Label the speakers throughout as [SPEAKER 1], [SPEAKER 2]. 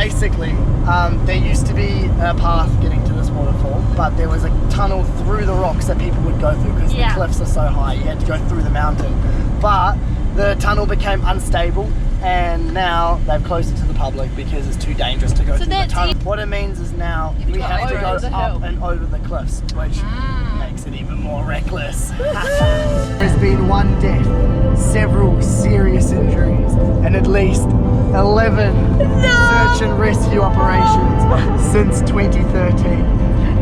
[SPEAKER 1] basically, there used to be a path getting to this waterfall, but there was a tunnel through the rocks that people would go through because the cliffs are so high, you had to go through the mountain. But the tunnel became unstable, and now they've closed it to the public because it's too dangerous to go through the tunnel. What it means is now we have to go up and over the cliffs, which makes it even more reckless. There's been one death, several serious injuries, and at least 11 search and rescue operations since 2013.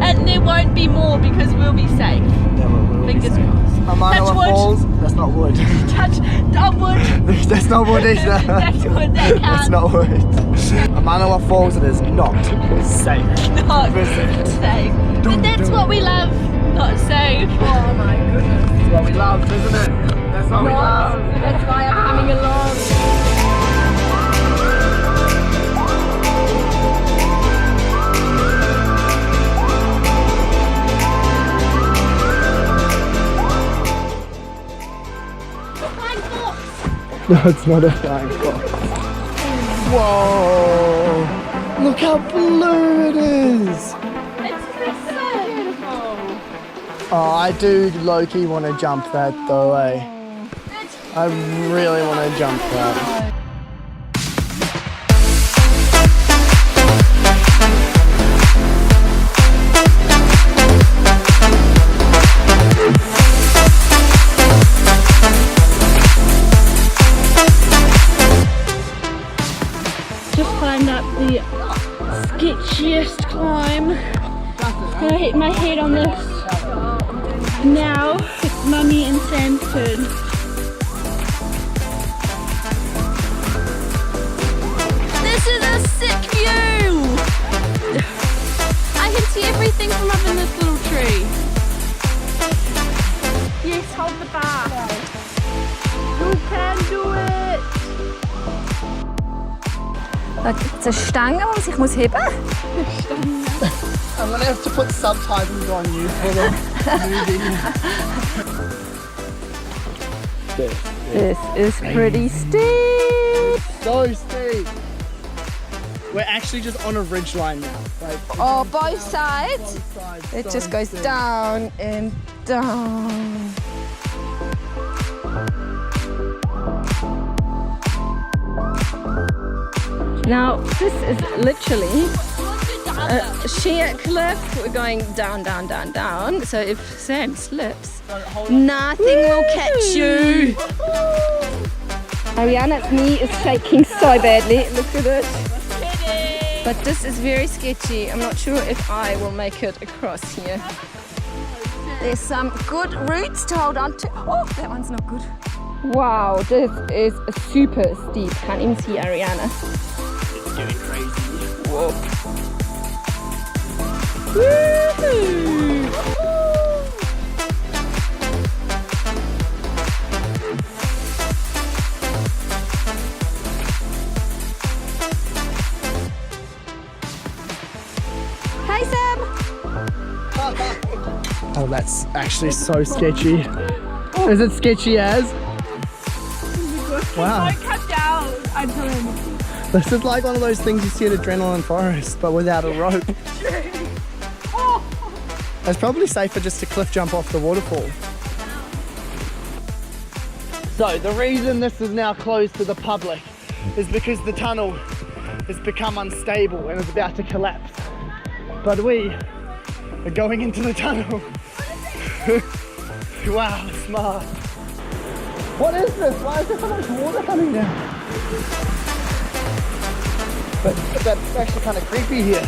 [SPEAKER 2] And there won't be more because we'll be safe. Fingers crossed.
[SPEAKER 1] Omanawa Falls, that's not wood.
[SPEAKER 2] Touch wood.
[SPEAKER 1] That's not wood either.
[SPEAKER 2] That's wood,
[SPEAKER 1] That's not wood. Omanawa Falls, it is not safe.
[SPEAKER 2] Not safe. But that's what we love. Not safe. Oh my goodness.
[SPEAKER 1] That's what we love, isn't it? That's what we love.
[SPEAKER 2] That's why I'm coming along.
[SPEAKER 1] No, it's not a flying fox. Whoa! Look how blue it is!
[SPEAKER 2] It's so beautiful.
[SPEAKER 1] Oh, I do low-key want to jump that though, eh? I really want to jump that.
[SPEAKER 2] Up the sketchiest climb. I hit my head on this. Now it's Mummy and Sam's turn. This is a sick view! I can see everything from up in this little tree. Yes, hold the bar. You can do it!
[SPEAKER 3] Da gibt es eine Stange, die ich muss heben muss.
[SPEAKER 1] I'm gonna have to put subtitles on you for the movie.
[SPEAKER 3] This is pretty steep.
[SPEAKER 1] So steep. We're actually just on a ridge line now. Like,
[SPEAKER 3] Oh, both sides.
[SPEAKER 1] both sides,
[SPEAKER 3] It
[SPEAKER 1] so
[SPEAKER 3] just goes
[SPEAKER 1] steep.
[SPEAKER 3] down and down. Now, this is literally a sheer cliff. We're going down, down, down, down. So if Sam slips, nothing will catch you. Ariana's knee is shaking so badly. Look at it. But this is very sketchy. I'm not sure if I will make it across here. There's some good roots to hold on to. Oh, that one's not good. Wow, this is super steep. Can't even see Ariana.
[SPEAKER 1] It's getting crazy.
[SPEAKER 3] Whoa. Woo-hoo. Hi, Sam.
[SPEAKER 1] Oh, that's actually so sketchy. Is it sketchy as? Wow.
[SPEAKER 2] Cut down. I'm telling you.
[SPEAKER 1] This is like one of those things you see at Adrenaline Forest, but without a rope. It's probably safer just to cliff jump off the waterfall. So the reason this is now closed to the public is because the tunnel has become unstable and is about to collapse. But we are going into the tunnel. Wow, smart. What is this? Why is there so much water coming down? But that's actually kind of creepy here.